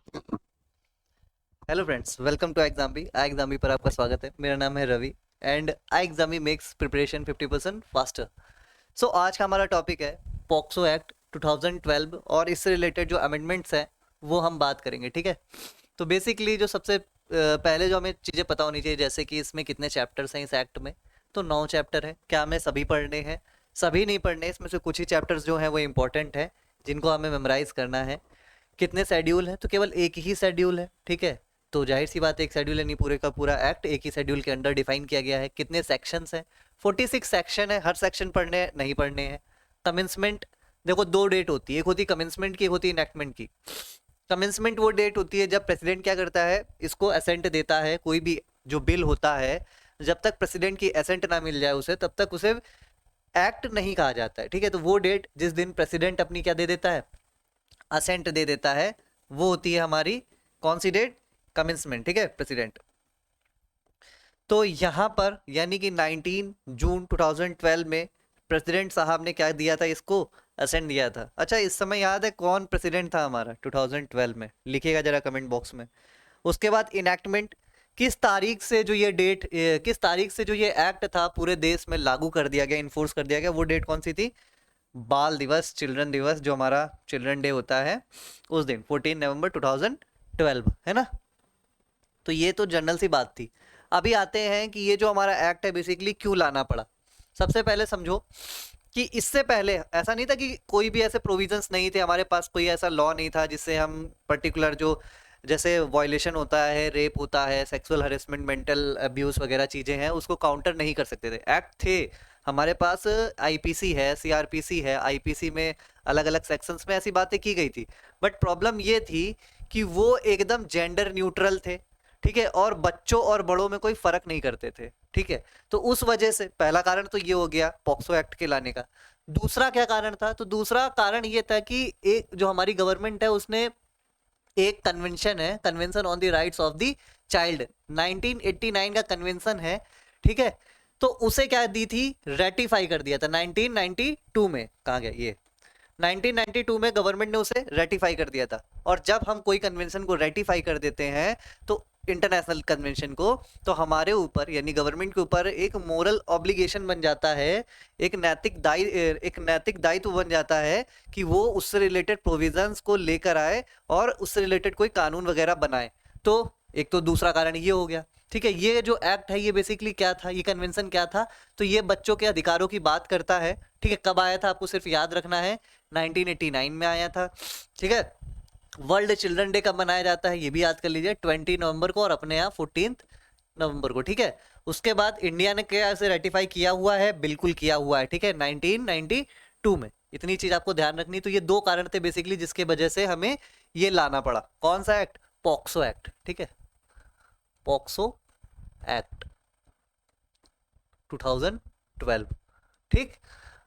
Hello friends, welcome to Exambee. Exambee पर आपका स्वागत है। मेरा नाम है Ravi and Exambee makes preparation 50% faster. So आज का हमारा टॉपिक है पॉक्सो एक्ट 2012 और इससे रिलेटेड जो अमेंडमेंट्स हैं वो हम बात करेंगे। ठीक है, तो बेसिकली जो सबसे पहले जो हमें चीज़ें पता होनी चाहिए, जैसे कि इसमें कितने चैप्टर्स हैं इस एक्ट में। तो 9 चैप्टर हैं। क्या हमें सभी पढ़ने हैं? सभी नहीं पढ़ने, इसमें से कुछ ही चैप्टर्स जो हैं वो इम्पोर्टेंट हैं जिनको हमें मेमोराइज करना है। कितने शेड्यूल हैं? तो केवल एक ही शेड्यूल है। ठीक है, तो जाहिर सी बात है एक शेड्यूल है, नहीं पूरे का पूरा एक्ट एक ही शेड्यूल के अंडर डिफाइन किया गया है। कितने सेक्शंस हैं? 46 सेक्शन है। हर सेक्शन पढ़ने नहीं पढ़ने हैं। कमेंसमेंट, देखो दो डेट होती है, एक होती है कमेंसमेंट की, एक होती है इनेक्टमेंट की। कमेंसमेंट वो डेट होती है जब प्रेसिडेंट क्या करता है, इसको असेंट देता है। कोई भी जो बिल होता है, जब तक प्रेसिडेंट की असेंट ना मिल जाए उसे, तब तक उसे एक्ट नहीं कहा जाता है। ठीक है, तो वो डेट जिस दिन प्रेसिडेंट अपनी क्या दे देता है, असेंट दे देता है, वो होती है हमारी कौन सी डेट? कमेंसमेंट। ठीक है, प्रेसिडेंट। तो यहाँ पर यानी कि 19 जून 2012 में प्रेसिडेंट साहब ने क्या दिया था, इसको असेंट दिया था। अच्छा, इस समय याद है कौन प्रेसिडेंट था हमारा 2012 में? लिखिएगा जरा कमेंट बॉक्स में। उसके बाद इनैक्टमेंट, किस तारीख से जो ये डेट, किस तारीख से जो ये एक्ट था पूरे देश में लागू कर दिया गया, इन्फोर्स कर दिया गया, वो डेट कौन सी थी? बाल दिवस, चिल्ड्रन दिवस, जो हमारा चिल्ड्रन डे होता है उस दिन 14 नवंबर 2012, है ना। तो ये तो जनरल सी बात थी। अभी आते हैं कि ये जो हमारा एक्ट है बेसिकली क्यों लाना पड़ा। सबसे पहले समझो कि इससे पहले ऐसा नहीं था कि कोई भी ऐसे प्रोविजंस नहीं थे हमारे पास, कोई ऐसा लॉ नहीं था जिससे हम पर्टिकुलर जो, जैसे वॉयलेशन होता है, रेप होता है, सेक्सुअल हरेसमेंट, मेंटल अब्यूज वगैरह चीज़ें हैं, उसको काउंटर नहीं कर सकते थे। एक्ट थे हमारे पास, आईपीसी है, सीआरपीसी है, आईपीसी में अलग अलग सेक्शंस में ऐसी बातें की गई थी। बट प्रॉब्लम ये थी कि वो एकदम जेंडर न्यूट्रल थे। ठीक है, और बच्चों और बड़ों में कोई फर्क नहीं करते थे। ठीक है, तो उस वजह से पहला कारण तो ये हो गया पॉक्सो एक्ट के लाने का। दूसरा क्या कारण था? तो दूसरा कारण ये था कि एक जो हमारी गवर्नमेंट है उसने एक कन्वेंशन है, convention on the rights of the child, 1989 का कन्वेंशन है। ठीक है, तो उसे क्या दी थी, रेटिफाई कर दिया था 1992 में। कहाँ गया ये? 1992 में गवर्नमेंट ने उसे रेटिफाई कर दिया था। और जब हम कोई कन्वेंशन को रेटिफाई कर देते हैं, तो इंटरनेशनल कन्वेंशन को, तो हमारे ऊपर यानी गवर्नमेंट के ऊपर एक मोरल ऑब्लिगेशन बन जाता है, एक नैतिक दायित्व बन जाता है कि वो उससे रिलेटेड प्रोविजंस को लेकर आए और उससे रिलेटेड कोई कानून वगैरह बनाए। तो एक तो दूसरा कारण ये हो गया। ठीक है, ये जो एक्ट है ये बेसिकली क्या था, ये कन्वेंशन क्या था? तो ये बच्चों के अधिकारों की बात करता है। ठीक है, कब आया था आपको सिर्फ याद रखना है, 1989 में आया था। ठीक है, वर्ल्ड चिल्ड्रन डे कब मनाया जाता है ये भी याद कर लीजिए, 20 नवंबर को, और अपने यहाँ 14 नवंबर को। ठीक है, उसके बाद इंडिया ने क्या इसे रेटिफाई किया हुआ है? बिल्कुल किया हुआ है। ठीक है, 1992 में। इतनी चीज आपको ध्यान रखनी। तो ये दो कारण थे बेसिकली जिसके वजह से हमें ये लाना पड़ा। कौन सा एक्ट? POCSO act. ठीक है, पॉक्सो एक्ट 2012। ठीक,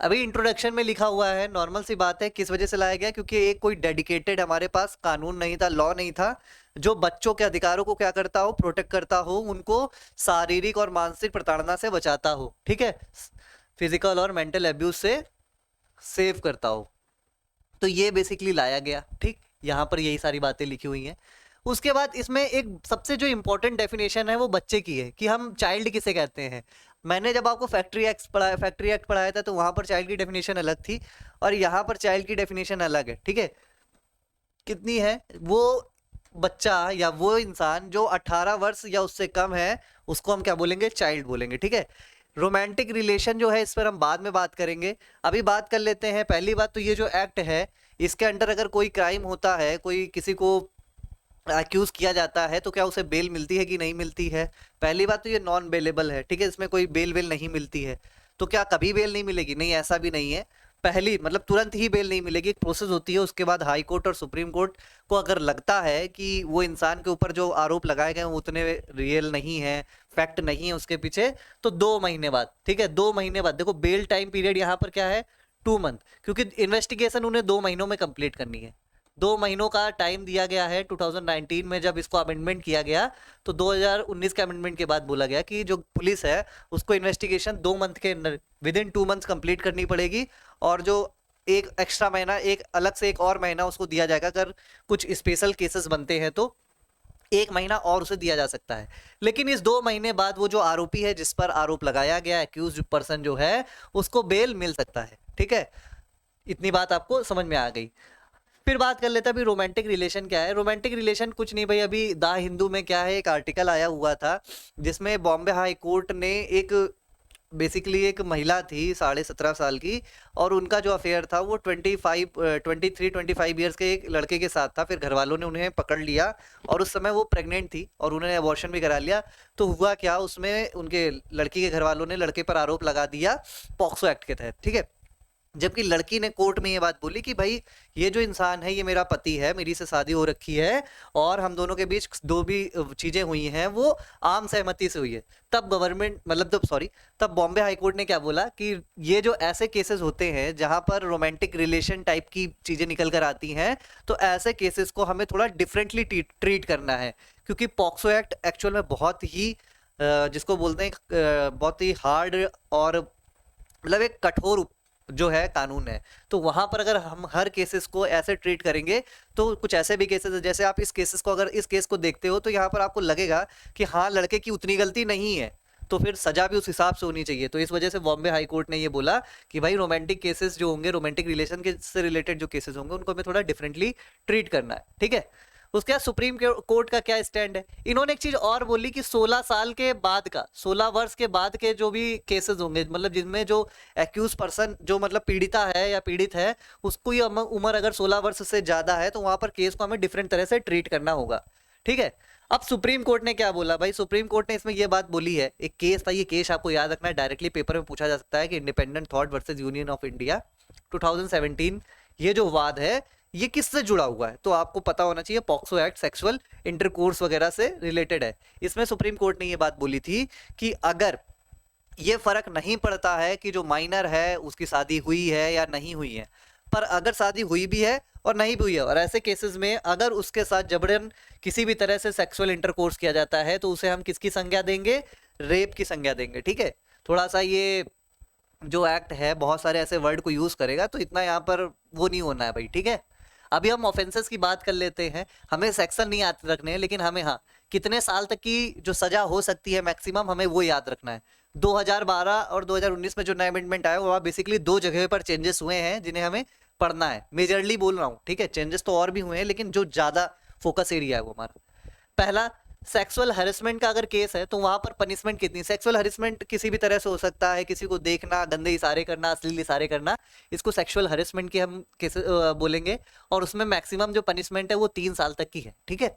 अभी इंट्रोडक्शन में लिखा हुआ है, नॉर्मल सी बात है। किस वजह से लाया गया? क्योंकि एक कोई डेडिकेटेड हमारे पास कानून नहीं था, लॉ नहीं था, जो बच्चों के अधिकारों को क्या करता हो, प्रोटेक्ट करता हो, उनको शारीरिक और मानसिक प्रताड़ना से बचाता हो। ठीक है, फिजिकल और मेंटल एब्यूज से सेव करता हो। तो ये बेसिकली लाया गया। ठीक, यहाँ पर यही सारी बातें लिखी हुई हैं। उसके बाद इसमें एक सबसे जो इंपॉर्टेंट डेफिनेशन है वो बच्चे की है, कि हम चाइल्ड किसे कहते हैं। मैंने जब आपको फैक्ट्री एक्ट पढ़ाया था तो वहां पर चाइल्ड की डेफिनेशन अलग थी, और यहाँ पर चाइल्ड की डेफिनेशन अलग है। ठीक है, कितनी है? वो बच्चा या वो इंसान जो 18 वर्ष या उससे कम है, उसको हम क्या बोलेंगे? चाइल्ड बोलेंगे। ठीक है, रोमांटिक रिलेशन जो है इस पर हम बाद में बात करेंगे। अभी बात कर लेते हैं पहली बात तो ये जो एक्ट है, इसके अंडर अगर कोई क्राइम होता है, कोई किसी को अक्यूज किया जाता है, तो क्या उसे बेल मिलती है कि नहीं मिलती है? पहली बात तो ये नॉन बेलेबल है। ठीक है, इसमें कोई बेल वेल नहीं मिलती है। तो क्या कभी बेल नहीं मिलेगी? नहीं, ऐसा भी नहीं है। पहली मतलब तुरंत ही बेल नहीं मिलेगी, एक प्रोसेस होती है। उसके बाद हाई कोर्ट और सुप्रीम कोर्ट को अगर लगता है कि वो इंसान के ऊपर जो आरोप लगाए गए वो उतने रियल नहीं है, फैक्ट नहीं है उसके पीछे, तो 2 महीने बाद, ठीक है, 2 महीने बाद, देखो बेल टाइम पीरियड यहाँ पर क्या है? 2 मंथ, क्योंकि इन्वेस्टिगेशन उन्हें 2 महीनों में कंप्लीट करनी है। 2 महीनों का टाइम दिया गया है 2019 में जब इसको अमेंडमेंट किया गया। तो 2019 के अमेंडमेंट के बाद बोला गया कि जो पुलिस है उसको इन्वेस्टिगेशन 2 मंथ के अंदर, विद इन 2 मंथ्स कंप्लीट करनी पड़ेगी। और जो एक एक्स्ट्रा महीना, एक अलग से एक और महीना उसको दिया जाएगा। अगर कुछ स्पेशल केसेस बनते हैं तो एक महीना और उसे दिया जा सकता है। लेकिन इस 2 महीने बाद वो जो आरोपी है, जिस पर आरोप लगाया गया, एक्यूज पर्सन जो है, उसको बेल मिल सकता है। ठीक है, इतनी बात आपको समझ में आ गई। फिर बात कर लेते हैं अभी रोमांटिक रिलेशन क्या है। रोमांटिक रिलेशन कुछ नहीं भाई, अभी द हिंदू में क्या है, एक आर्टिकल आया हुआ था जिसमें बॉम्बे हाई कोर्ट ने एक, बेसिकली एक महिला थी 17.5 साल की, और उनका जो अफेयर था वो 23-25 ईयर्स के एक लड़के के साथ था। फिर घर वालों ने उन्हें पकड़ लिया और उस समय वो प्रेग्नेंट थी और उन्होंने अबॉर्शन भी करा लिया। तो हुआ क्या, उसमें उनके लड़की के घर वालों ने लड़के पर आरोप लगा दिया पॉक्सो एक्ट के तहत। ठीक है, जबकि लड़की ने कोर्ट में ये बात बोली कि भाई ये जो इंसान है ये मेरा पति है, मेरी से शादी हो रखी है और हम दोनों के बीच दो भी चीजें हुई हैं वो आम सहमति से हुई है। तब गवर्नमेंट, मतलब तब बॉम्बे हाई कोर्ट ने क्या बोला कि ये जो ऐसे केसेस होते हैं जहां पर रोमांटिक रिलेशन टाइप की चीजें निकल कर आती हैं, तो ऐसे केसेस को हमें थोड़ा डिफरेंटली ट्रीट करना है, क्योंकि पॉक्सो एक्ट एक्चुअल में बहुत ही जिसको बोलते हैं बहुत ही हार्ड और मतलब एक कठोर जो है कानून है। तो वहां पर अगर हम हर केसेस को ऐसे ट्रीट करेंगे तो कुछ ऐसे भी केसेस, जैसे आप इस केसेस को, अगर इस केस को देखते हो तो यहाँ पर आपको लगेगा कि हाँ लड़के की उतनी गलती नहीं है, तो फिर सजा भी उस हिसाब से होनी चाहिए। तो इस वजह से बॉम्बे हाई कोर्ट ने ये बोला कि भाई रोमांटिक केसेस जो होंगे, रोमांटिक रिलेशन के से रिलेटेड जो केसेस होंगे, उनको हमें थोड़ा डिफरेंटली ट्रीट करना है। ठीक है, उसके बाद सुप्रीम कोर्ट का क्या स्टैंड है। इन्होंने एक चीज और बोली कि 16 साल के बाद का, 16 वर्ष के बाद के जो भी केसेस होंगे, मतलब जिनमें जो एक्यूज पर्सन जो मतलब पीड़िता है या पीड़ित है, उसको ये उम्र अगर 16 वर्ष से ज्यादा है तो वहां पर केस को हमें डिफरेंट तरह से ट्रीट करना होगा। ठीक है, अब सुप्रीम कोर्ट ने क्या बोला भाई, सुप्रीम कोर्ट ने इसमें यह बात बोली है, एक केस था, ये केस आपको याद रखना है, डायरेक्टली पेपर में पूछा जा सकता है, कि independent thought versus union of India 2017। ये जो वाद है ये किससे जुड़ा हुआ है, तो आपको पता होना चाहिए पॉक्सो एक्ट सेक्सुअल इंटरकोर्स वगैरह से रिलेटेड है। इसमें सुप्रीम कोर्ट ने ये बात बोली थी कि अगर ये फर्क नहीं पड़ता है कि जो माइनर है उसकी शादी हुई है या नहीं हुई है, पर अगर शादी हुई भी है और नहीं भी हुई है, और ऐसे केसेस में अगर उसके साथ जबरन किसी भी तरह से सेक्सुअल इंटरकोर्स किया जाता है तो उसे हम किसकी संज्ञा देंगे, रेप की संज्ञा देंगे। ठीक है, थोड़ा सा ये जो एक्ट है बहुत सारे ऐसे वर्ड को यूज करेगा, तो इतना यहाँ पर वो नहीं होना है भाई। ठीक है, अभी हम ऑफेंसेस की बात कर लेते हैं। हमें सेक्शन नहीं याद रखने हैं, लेकिन हमें हाँ कितने साल तक की जो सजा हो सकती है मैक्सिमम, हमें वो याद रखना है। 2012 और 2019 में जो नया अमेंडमेंट आया वहाँ बेसिकली 2 जगह पर चेंजेस हुए हैं जिन्हें हमें पढ़ना है, मेजरली बोल रहा हूँ। ठीक है, चेंजेस तो और भी हुए हैं लेकिन जो ज्यादा फोकस एरिया है वो हमारा, पहला सेक्सुअल हैरेसमेंट का अगर केस है तो वहां पर पनिशमेंट कितनी, सेक्सुअल हैरेसमेंट किसी भी तरह से हो सकता है, किसी को देखना, गंदे इशारे करना, अश्लील इशारे करना, इसको सेक्सुअल हैरेसमेंट की हम केस बोलेंगे, और उसमें मैक्सिमम जो पनिशमेंट है वो 3 साल तक की है। ठीक है,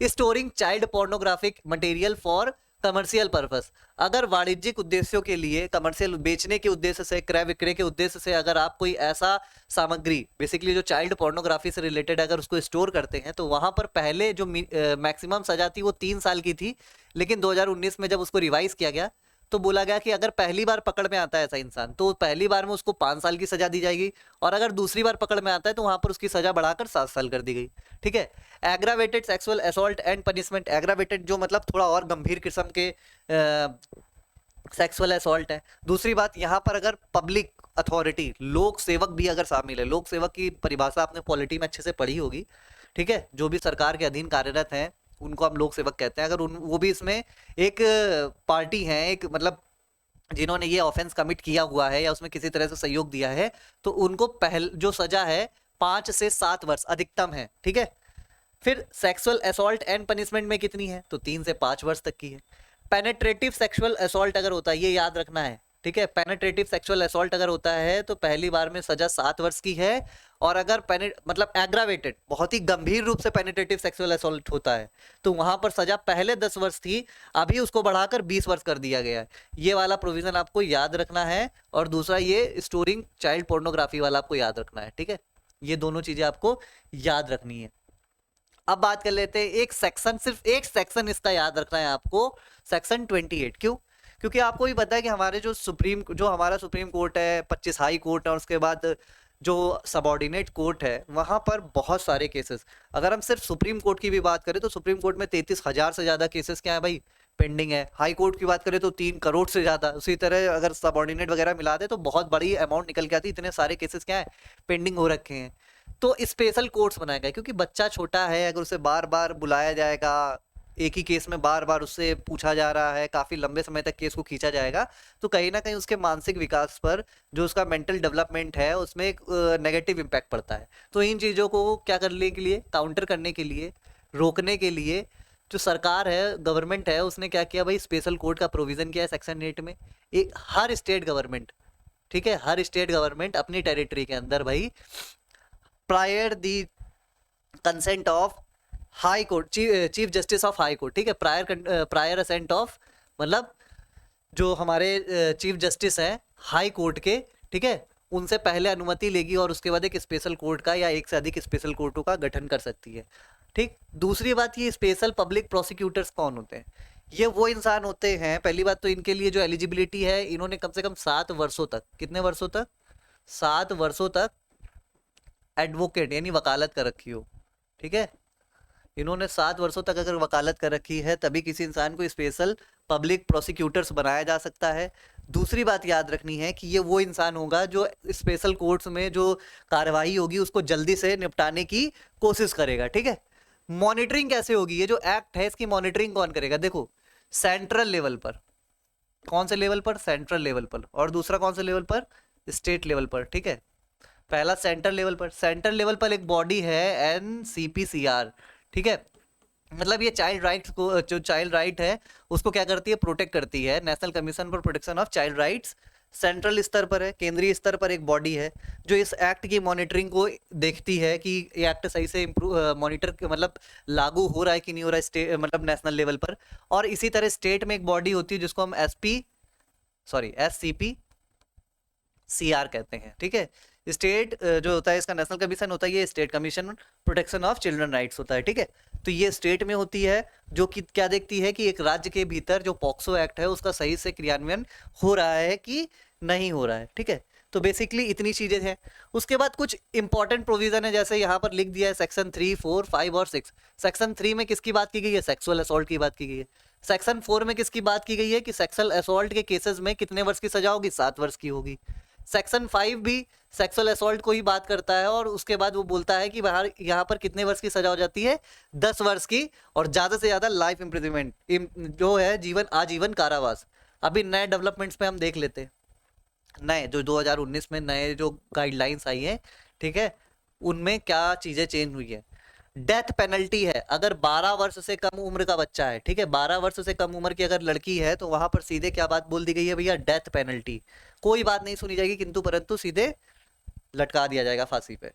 storing child pornographic material for commercial purpose, अगर वाणिज्यिक उद्देश्यों के लिए, कमर्शियल बेचने के उद्देश्य से, क्रय विक्रय के उद्देश्य से अगर आप कोई ऐसा सामग्री, बेसिकली जो चाइल्ड पोर्नोग्राफी से रिलेटेड अगर उसको स्टोर करते हैं, तो वहां पर पहले जो मैक्सिमम सजा थी वो 3 साल की थी, लेकिन 2019 में जब उसको रिवाइज किया गया तो बोला गया कि अगर पहली बार पकड़ में आता है ऐसा इंसान तो पहली बार में उसको 5 साल की सजा दी जाएगी, और अगर दूसरी बार पकड़ में आता है तो वहां पर उसकी सजा बढ़ाकर 7 साल कर दी गई। ठीक है, aggravated sexual assault and punishment, aggravated जो मतलब थोड़ा और गंभीर किस्म के सेक्सुअल असॉल्ट है। दूसरी बात, यहाँ पर अगर पब्लिक अथॉरिटी, लोक सेवक भी अगर शामिल है, लोक सेवक की परिभाषा आपने पॉलिटी में अच्छे से पढ़ी होगी। ठीक है, जो भी सरकार के अधीन कार्यरत हैं उनको हम लोक सेवक कहते हैं। अगर वो भी इसमें एक पार्टी है, एक मतलब जिन्होंने ये ऑफेंस कमिट किया हुआ है या उसमें किसी तरह से सहयोग दिया है, तो उनको पहल जो सजा है 5 से 7 वर्ष अधिकतम है। ठीक है, फिर सेक्सुअल असॉल्ट एंड पनिशमेंट में कितनी है, तो 3 से 5 वर्ष तक की है। पेनेट्रेटिव सेक्सुअल असॉल्ट अगर होता है, ये याद रखना है। ठीक है, पेनेट्रेटिव सेक्सुअल असॉल्ट अगर होता है तो पहली बार में सजा 7 वर्ष की है, और अगर मतलब एग्रावेटेड, बहुत ही गंभीर रूप से पेनेट्रेटिव सेक्सुअल असॉल्ट होता है तो वहां पर सजा पहले 10 वर्ष थी, अभी उसको बढ़ाकर 20 वर्ष कर दिया गया है। ये वाला प्रोविजन आपको याद रखना है, और दूसरा ये स्टोरिंग चाइल्ड पोर्नोग्राफी वाला आपको याद रखना है। ठीक है, ये दोनों चीजें आपको याद रखनी है। अब बात कर लेते हैं एक सेक्शन, सिर्फ एक सेक्शन इसका याद रखना है आपको, सेक्शन 28। क्यों? क्योंकि आपको भी पता है कि हमारे जो हमारा सुप्रीम कोर्ट है, 25 हाई कोर्ट है, और उसके बाद जो सबऑर्डिनेट कोर्ट है, वहां पर बहुत सारे केसेस, अगर हम सिर्फ सुप्रीम कोर्ट की भी बात करें तो सुप्रीम कोर्ट में 33,000 से ज्यादा केसेस क्या है भाई, पेंडिंग है। हाई कोर्ट की बात करें तो 3 करोड़ से ज़्यादा। उसी तरह अगर सबऑर्डिनेट वगैरह मिला दे तो बहुत बड़ी अमाउंट निकल के आती है। इतने सारे केसेस क्या है पेंडिंग हो रखे हैं। तो स्पेशल कोर्ट्स बनाए गए क्योंकि बच्चा छोटा है, अगर उसे बार बार बुलाया जाएगा, एक ही केस में बार बार उससे पूछा जा रहा है, काफ़ी लंबे समय तक केस को खींचा जाएगा, तो कहीं ना कहीं उसके मानसिक विकास पर, जो उसका मेंटल डेवलपमेंट है, उसमें एक नेगेटिव इम्पैक्ट पड़ता है। तो इन चीज़ों को क्या करने के लिए, काउंटर करने के लिए, रोकने के लिए, जो सरकार है, गवर्नमेंट है, उसने क्या किया भाई, स्पेशल कोर्ट का प्रोविज़न किया है सेक्शन 8 में। एक हर स्टेट गवर्नमेंट, ठीक है, हर स्टेट गवर्नमेंट अपनी टेरिटरी के अंदर भाई prior the consent of high court, chief justice of high court, ठीक है, प्रायर असेंट ऑफ, मतलब जो हमारे चीफ जस्टिस हैं हाई कोर्ट के, ठीक है, उनसे पहले अनुमति लेगी और उसके बाद एक स्पेशल कोर्ट का या एक से अधिक स्पेशल कोर्टों का गठन कर सकती है। ठीक। दूसरी बात, ये स्पेशल पब्लिक प्रोसिक्यूटर्स कौन होते हैं? ये वो इंसान होते हैं, पहली बात तो इनके लिए जो एलिजिबिलिटी है, इन्होंने कम से कम 7 वर्षों तक, कितने वर्षों तक? 7 वर्षों तक एडवोकेट यानी वकालत कर रखी हो, ठीक है, इन्होंने 7 वर्षों तक अगर वकालत कर रखी है तभी किसी इंसान को स्पेशल पब्लिक प्रोसिक्यूटर्स बनाया जा सकता है। दूसरी बात याद रखनी है कि ये वो इंसान होगा जो स्पेशल कोर्ट्स में जो कार्रवाई होगी उसको जल्दी से निपटाने की कोशिश करेगा, ठीक है। मॉनिटरिंग कैसे होगी? ये जो एक्ट है इसकी मॉनिटरिंग कौन करेगा? देखो, सेंट्रल लेवल पर, कौन से लेवल पर? सेंट्रल लेवल पर। और दूसरा कौन से लेवल पर? स्टेट लेवल पर, ठीक है। पहला सेंट्रल लेवल पर, सेंट्रल लेवल पर एक बॉडी है NCPCR, ठीक है, मतलब ये चाइल्ड राइट्स को, जो चाइल्ड राइट है उसको क्या करती है, प्रोटेक्ट करती है। National commission for protection of child rights central स्तर पर है, केंद्रीय स्तर पर एक बॉडी है जो इस एक्ट की मॉनिटरिंग को देखती है कि ये एक्ट सही से मॉनिटर मतलब लागू हो रहा है कि नहीं हो रहा है, स्टेट मतलब नेशनल लेवल पर। और इसी तरह स्टेट में एक बॉडी होती है जिसको हम SCPCR कहते हैं, ठीक है। स्टेट जो होता है इसका नेशनल कमीशन होता है, ये state commission protection of children rights होता है, ठीक है। तो ये स्टेट में होती है जो कि क्या देखती है कि एक राज्य के भीतर जो पॉक्सो एक्ट है उसका सही से क्रियान्वयन हो रहा है कि नहीं हो रहा है, ठीक है। तो बेसिकली इतनी चीजें हैं। उसके बाद कुछ इंपॉर्टेंट प्रोविजन है, जैसे यहाँ पर लिख दिया है सेक्शन 3, 4, 5 और 6। सेक्शन 3 में किसकी बात की गई है? सेक्सुअल असॉल्ट की बात की गई है। सेक्शन 4 में किसकी बात की गई है कि सेक्सुअल असॉल्ट के केसेस में कितने वर्ष की सजा होगी? 7 वर्ष की होगी। सेक्शन 5 भी सेक्सुअल असॉल्ट को ही बात करता है और उसके बाद वो बोलता है कि बाहर यहाँ पर कितने वर्ष की सजा हो जाती है? 10 वर्ष की, और ज़्यादा से ज़्यादा लाइफ इम्प्रिजनमेंट जो है आजीवन कारावास। अभी नए डेवलपमेंट्स पे हम देख लेते हैं, नए जो 2019 में नए जो गाइडलाइंस आई हैं, ठीक है, उनमें क्या चीज़ें चेंज हुई है। डेथ पेनल्टी है अगर 12 वर्ष से कम उम्र का बच्चा है, ठीक है, 12 वर्ष से कम उम्र की अगर लड़की है तो वहां पर सीधे क्या बात बोल दी गई है भैया? Death penalty. कोई बात नहीं सुनी जाएगी, किंतु परंतु सीधे लटका दिया जाएगा फांसी पे।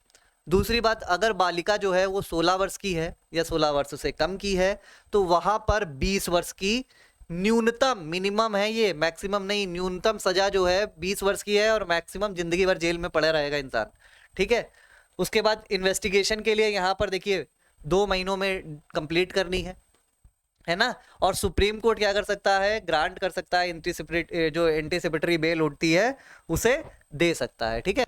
दूसरी बात, अगर बालिका जो है वो 16 वर्ष की है या 16 वर्ष से कम की है तो वहां पर 20 वर्ष की न्यूनतम, मिनिमम है ये, मैक्सिमम नहीं, न्यूनतम सजा जो है 20 वर्ष की है और मैक्सिमम जिंदगी भर जेल में पड़ा रहेगा इंसान, ठीक है। उसके बाद इन्वेस्टिगेशन के लिए यहाँ पर देखिए 2 महीनों में कंप्लीट करनी है ना। और सुप्रीम कोर्ट क्या कर सकता है? ग्रांट कर सकता है, जो एंटीसिपेटरी बेल उठती है उसे दे सकता है, ठीक है।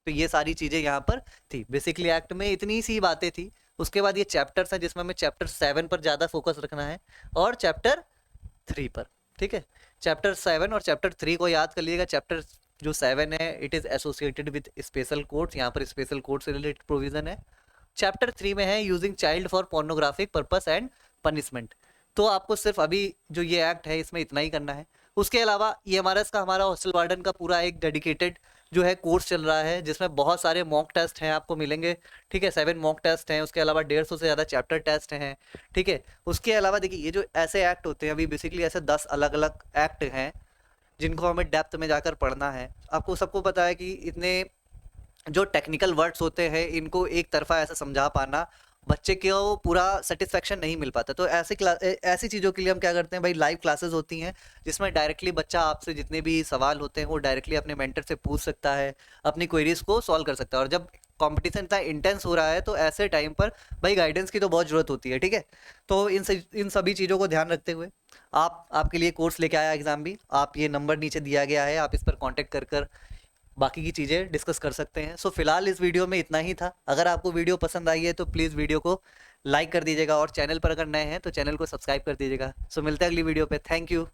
तो ये सारी चीजें यहाँ पर थी। बेसिकली एक्ट में इतनी सी बातें थी। उसके बाद ये चैप्टर्स हैं जिसमें हमें चैप्टर 7 पर ज्यादा फोकस रखना है और चैप्टर 3 पर, ठीक है। चैप्टर 7 और चैप्टर 3 को याद कर लीजिएगा। चैप्टर जो 7 है it is associated with special courts, यहाँ पर स्पेशल कोर्ट से रिलेटेड प्रोविजन है। चैप्टर 3 में है using child for pornographic purpose and punishment. तो आपको सिर्फ अभी जो ये एक्ट है इसमें इतना ही करना है। उसके अलावा EMRS का, हमारा हॉस्टल वार्डन का पूरा एक डेडिकेटेड जो है कोर्स चल रहा है जिसमें बहुत सारे मॉक टेस्ट हैं आपको मिलेंगे, ठीक है। 7 मॉक टेस्ट हैं, उसके अलावा 150 से ज़्यादा चैप्टर टेस्ट हैं, ठीक है। उसके अलावा देखिए ये जो ऐसे एक्ट होते हैं, अभी बेसिकली ऐसे 10 अलग अलग एक्ट हैं जिनको हमें डेप्थ में जाकर पढ़ना है। आपको सबको पता है कि इतने जो टेक्निकल वर्ड्स होते हैं इनको एक तरफा ऐसा समझा पाना बच्चे को पूरा सेटिस्फेक्शन नहीं मिल पाता। तो ऐसी चीज़ों के लिए हम क्या करते हैं भाई, लाइव क्लासेस होती हैं जिसमें डायरेक्टली बच्चा आपसे जितने भी सवाल होते हैं वो डायरेक्टली अपने मेंटर से पूछ सकता है, अपनी क्वेरीज को सॉल्व कर सकता है। और जब कंपटीशन इतना इंटेंस हो रहा है तो ऐसे टाइम पर भाई गाइडेंस की तो बहुत ज़रूरत होती है, ठीक है। तो इन सभी चीज़ों को ध्यान रखते हुए आपके लिए कोर्स लेके आया एग्जाम भी। आप ये नंबर नीचे दिया गया है, आप इस पर कॉन्टेक्ट कर बाकी की चीज़ें डिस्कस कर सकते हैं। सो फिलहाल इस वीडियो में इतना ही था। अगर आपको वीडियो पसंद आई है तो प्लीज़ वीडियो को लाइक कर दीजिएगा और चैनल पर अगर नए हैं तो चैनल को सब्सक्राइब कर दीजिएगा। सो मिलते हैं अगली वीडियो पे। Thank you.